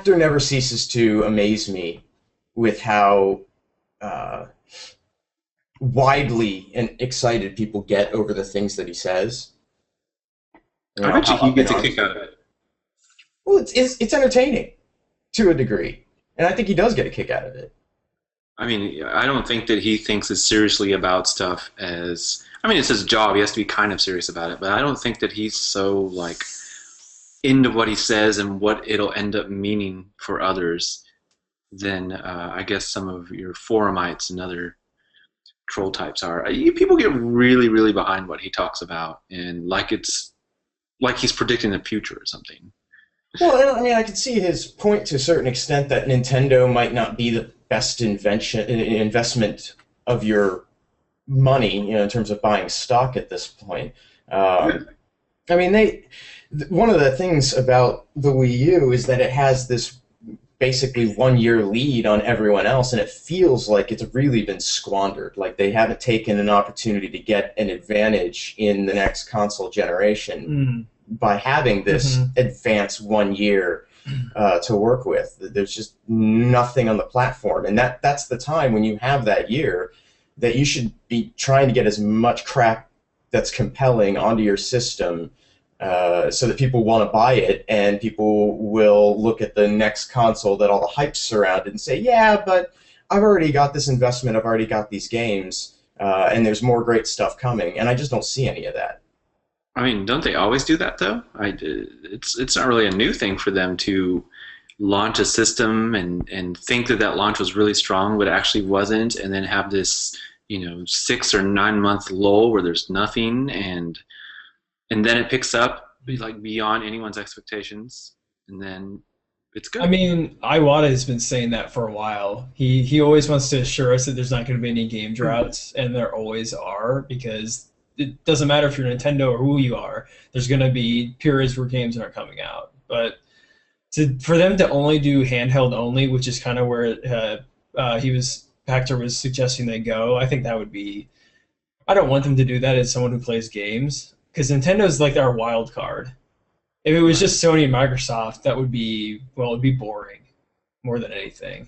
Pachter never ceases to amaze me with how widely and excited people get over the things that he says. I bet you How he up in gets a arms. kick out of it. Well, it's entertaining to a degree, and I think he does get a kick out of it. I mean, I don't think that he thinks as seriously about stuff as. I mean, it's his job. He has to be kind of serious about it, but I don't think that he's so like into what he says and what it'll end up meaning for others than I guess some of your forumites and other troll types are. People get really, really behind what he talks about, and like he's predicting the future or something. Well, and, I mean, I can see his point to a certain extent that Nintendo might not be the best investment of your money, in terms of buying stock at this point. Yeah. I mean, one of the things about the Wii U is that it has this basically 1 year lead on everyone else, and it feels like it's really been squandered. Like they haven't taken an opportunity to get an advantage in the next console generation by having this advanced 1 year to work with. There's just nothing on the platform, and that's the time when you have that year that you should be trying to get as much crap that's compelling onto your system, so that people want to buy it, and people will look at the next console that all the hype's surrounded and say, yeah, but I've already got this investment, I've already got these games, and there's more great stuff coming, and I just don't see any of that. I mean, don't they always do that though? It's not really a new thing for them to launch a system and think that that launch was really strong, but it actually wasn't, and then have this 6 or 9 month lull where there's nothing, and then it picks up like beyond anyone's expectations, and then it's I good. mean, Iwata has been saying that for a while. He always wants to assure us that there's not going to be any game droughts, and there always are, because it doesn't matter if you're Nintendo or who you are. There's going to be periods where games aren't coming out. But for them to only do handheld only, which is kind of where Pachter was suggesting they go, I think that would be. I don't want them to do that as someone who plays games, because Nintendo's like our wild card. If it was Right. just Sony and Microsoft, that would be, well, it'd be boring more than anything.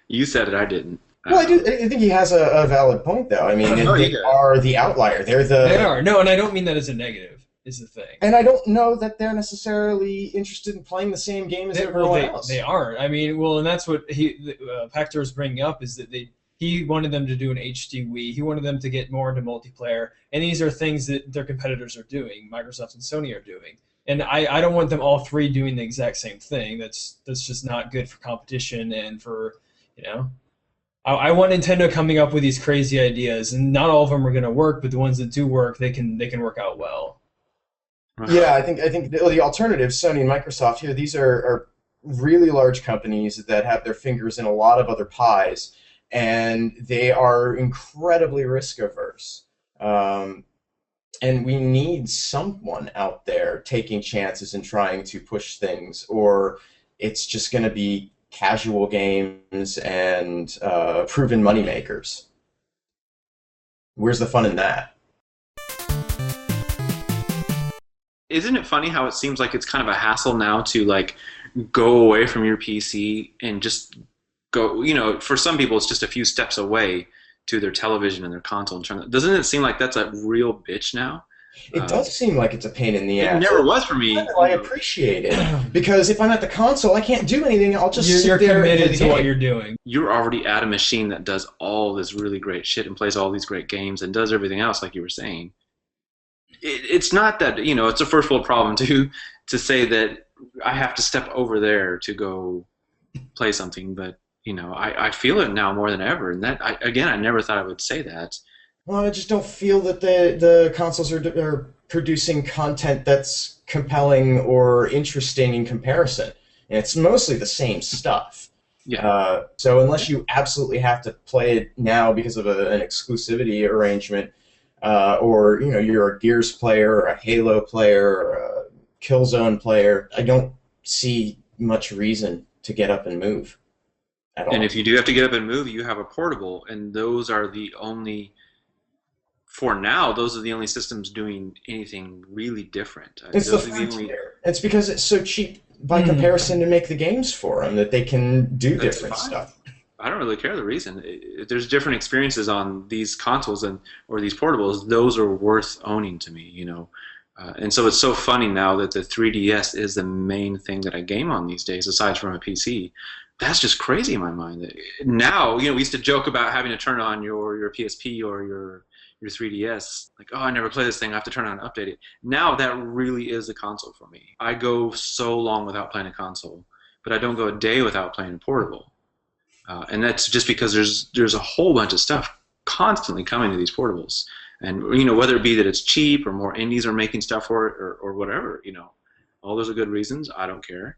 You said it, I didn't. Well, I think he has a valid point, though. I mean, Oh, they yeah. are the outlier. They're They the, are. No, and I don't mean that as a negative, is the thing. and I don't know that they're necessarily interested in playing the same game as everyone else. They aren't. I mean, well, and that's what Pachter was bringing up, is that he wanted them to do an HD Wii. He wanted them to get more into multiplayer, and these are things that their competitors are doing. Microsoft and Sony are doing, and I don't want them all three doing the exact same thing. That's just not good for competition and for you know. I want Nintendo coming up with these crazy ideas, and not all of them are going to work, but the ones that do work, they can work out well. Yeah, I think the alternatives, Sony and Microsoft here, these are really large companies that have their fingers in a lot of other pies, and they are incredibly risk averse. And we need someone out there taking chances and trying to push things, or it's just going to be casual games and proven moneymakers. Where's the fun in that? Isn't it funny how it seems like it's kind of a hassle now to like go away from your PC and just go, for some people it's just a few steps away to their television and their console and doesn't it seem like that's a real bitch now? It does seem like it's a pain in the It ass. never was for me. I appreciate it, because if I'm at the console, I can't do anything. I'll just You're sit there and play committed the to what game. you're doing. You're already at a machine that does all this really great shit and plays all these great games and does everything else like you were saying. It's not that, it's a first world problem to say that I have to step over there to go play something, but I feel it now more than ever, and I never thought I would say that. Well, I just don't feel that the consoles are producing content that's compelling or interesting in comparison. And it's mostly the same stuff. Yeah. So unless you absolutely have to play it now because of an exclusivity arrangement, or you're a Gears player or a Halo player or a Killzone player, I don't see much reason to get up and move at all. And if you do have to get up and move, you have a portable, and those are the only. For now, those are the only systems doing anything really different. It's the Those are the only. frontier. It's because it's so cheap by comparison to make the games for them, that they can do That's different fine. stuff. I don't really care the reason. If there's different experiences on these consoles or these portables, those are worth owning to me, you know. And so it's so funny now that the 3DS is the main thing that I game on these days, aside from a PC. That's just crazy in my mind. Now, you know, we used to joke about having to turn on your PSP or your 3DS. Like, oh, I never play this thing. I have to turn on and update it. Now that really is the console for me. I go so long without playing a console, but I don't go a day without playing a portable. And that's just because there's a whole bunch of stuff constantly coming to these portables. And, you know, whether it be that it's cheap or more indies are making stuff for it or whatever, you know, all those are good reasons. I don't care.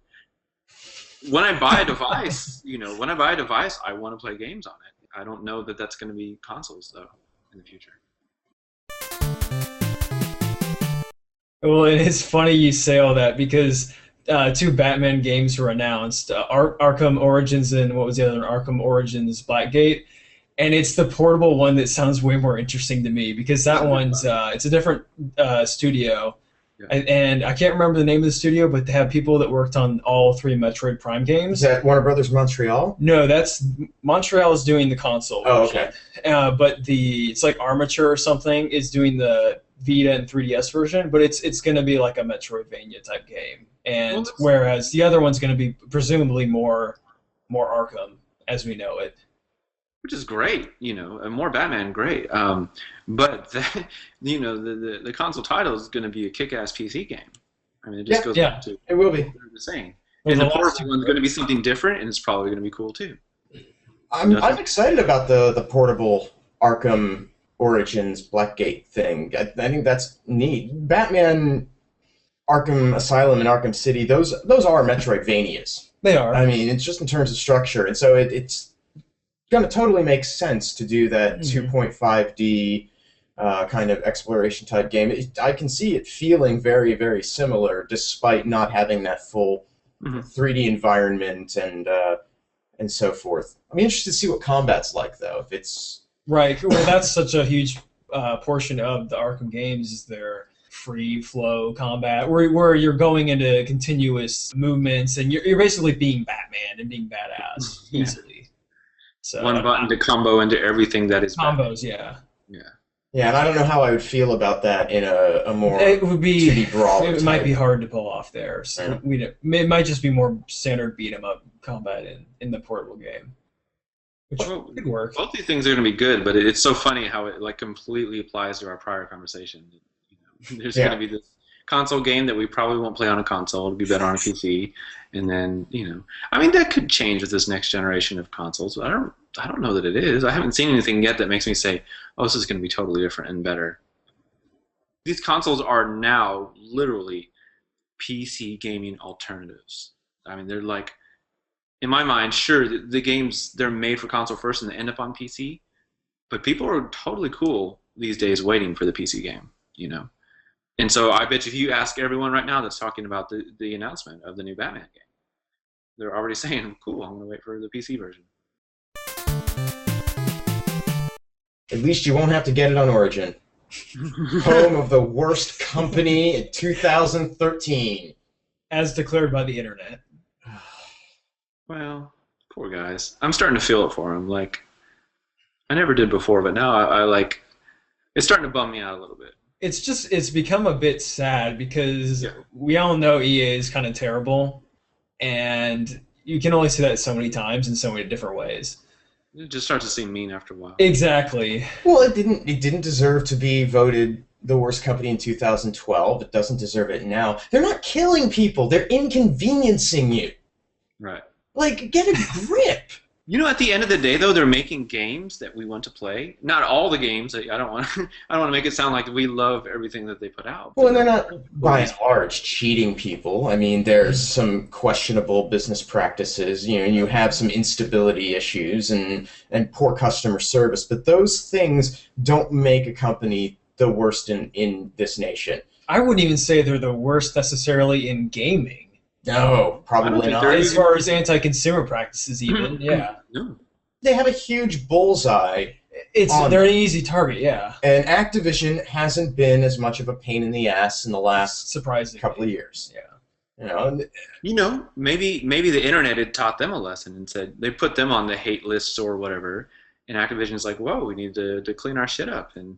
When I buy a device, I want to play games on it. I don't know that that's going to be consoles, though, in the future. Well, and it's funny you say all that because 2 Batman games were announced, Arkham Origins and what was the other one? Arkham Origins Blackgate. And it's the portable one that sounds way more interesting to me because that one's it's a different studio. Yeah. And I can't remember the name of the studio, but they have people that worked on all 3 Metroid Prime games. Is that Warner Brothers Montreal? No, that's Montreal is doing the console version. Okay. But it's like Armature or something is doing the Vita and 3DS version, but it's going to be like a Metroidvania type game. And whereas the other one's going to be presumably more Arkham as we know it. Which is great, you know, and more Batman, great. But you know, the console title is going to be a kick-ass PC game. I mean, it just goes back to it will be the same. And the portable one's going to be something different, and it's probably going to be cool too. I'm excited about the portable Arkham Origins Blackgate thing. I think that's neat. Batman, Arkham Asylum, and Arkham City, those are Metroidvanias. They are. I mean, it's just in terms of structure, and so it's going to totally make sense to do that 2.5D kind of exploration type game. I can see it feeling very, very similar, despite not having that full 3D environment and so forth. I'm interested to see what combat's like, though. If it's right, well, that's such a huge portion of the Arkham games is their free flow combat, where you're going into continuous movements and you're basically being Batman and being badass easily. So, one button to combo into everything that is combos, Batman. Yeah, and I don't know how I would feel about that in a more it would be 2D brawler. It might be hard to pull off there. So it might just be more standard beat 'em up combat in the portable game, which could work. Both these things are going to be good, but it's so funny how it like completely applies to our prior conversation. You know, there's going to be this console game that we probably won't play on a console. It'll be better on a PC, and then I mean that could change with this next generation of consoles. I don't know that it is. I haven't seen anything yet that makes me say, "Oh, this is going to be totally different and better." These consoles are now literally PC gaming alternatives. I mean, they're like, in my mind, sure, the games they're made for console first and they end up on PC, but people are totally cool these days waiting for the PC game. You know. And so I bet if you ask everyone right now that's talking about the announcement of the new Batman game, they're already saying, cool, I'm going to wait for the PC version. At least you won't have to get it on Origin. Home of the worst company in 2013. As declared by the internet. Well, poor guys. I'm starting to feel it for them. Like, I never did before, but now I like, it's starting to bum me out a little bit. It's become a bit sad because we all know EA is kind of terrible, and you can only see that so many times in so many different ways. It just starts to seem mean after a while. Exactly. Well, it didn't deserve to be voted the worst company in 2012. It doesn't deserve it now. They're not killing people. They're inconveniencing you. Right. Like, get a grip. You know, at the end of the day, though, they're making games that we want to play. Not all the games. I don't want to make it sound like we love everything that they put out. Well, and they're not, by and large, cheating people. I mean, there's some questionable business practices. You know, and you have some instability issues and poor customer service. But those things don't make a company the worst in this nation. I wouldn't even say they're the worst necessarily in gaming. No, probably not. As far as anti-consumer practices, even, No. They have a huge bullseye. They're an easy target, yeah. And Activision hasn't been as much of a pain in the ass in the last surprisingly couple of years. Yeah. You know, Maybe the internet had taught them a lesson and said they put them on the hate lists or whatever, and Activision's like, whoa, we need to clean our shit up, and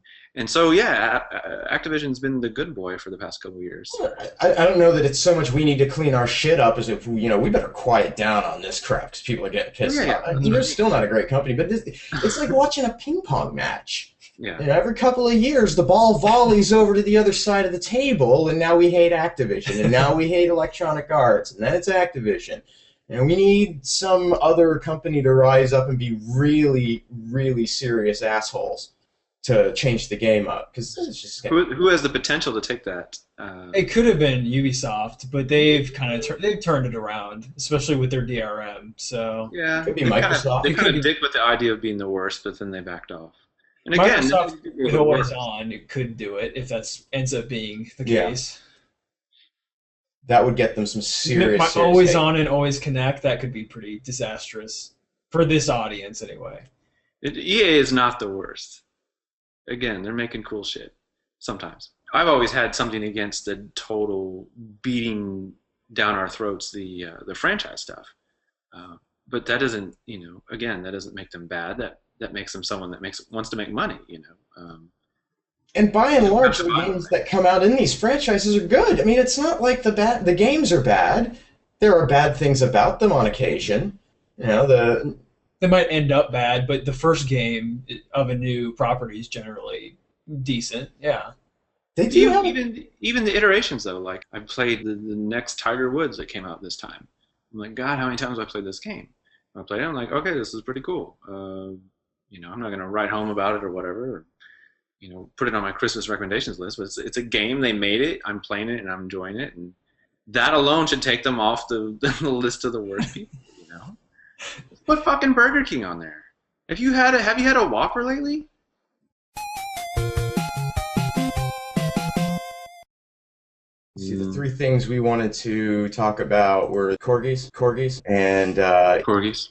so yeah, Activision's been the good boy for the past couple of years. I don't know that it's so much we need to clean our shit up as if we better quiet down on this crap because people are getting pissed off. They're still not a great company, but it's like watching a ping pong match. Yeah. Every couple of years, the ball volleys over to the other side of the table, and now we hate Activision, and now we hate Electronic Arts, and then it's Activision. And we need some other company to rise up and be really, really serious assholes to change the game up. Because it's just who has the potential to take that? It could have been Ubisoft, but they've kind of they've turned it around, especially with their DRM. So yeah, could be Microsoft. They kind of dick with the idea of being the worst, but then they backed off. And again, Microsoft with Always On, it could do it if that ends up being the case. That would get them some serious Always hate. On and Always Connect, that could be pretty disastrous for this audience anyway. EA is not the worst. Again, they're making cool shit sometimes. I've always had something against the total beating down our throats the franchise stuff, but that doesn't again, that doesn't make them bad. That makes them someone that wants to make money. And by and large, the games that come out in these franchises are good. I mean, it's not like the games are bad. There are bad things about them on occasion. They might end up bad, but the first game of a new property is generally decent. Yeah. They do even the iterations though. Like I played the next Tiger Woods that came out this time. I'm like, God, how many times have I played this game? I played it. I'm like, okay, this is pretty cool. I'm not gonna write home about it or whatever. Or, put it on my Christmas recommendations list. But it's a game. They made it. I'm playing it and I'm enjoying it. And that alone should take them off the list of the worst people. Put fucking Burger King on there. Have you had a Whopper lately? See, the three things we wanted to talk about were corgis, and corgis.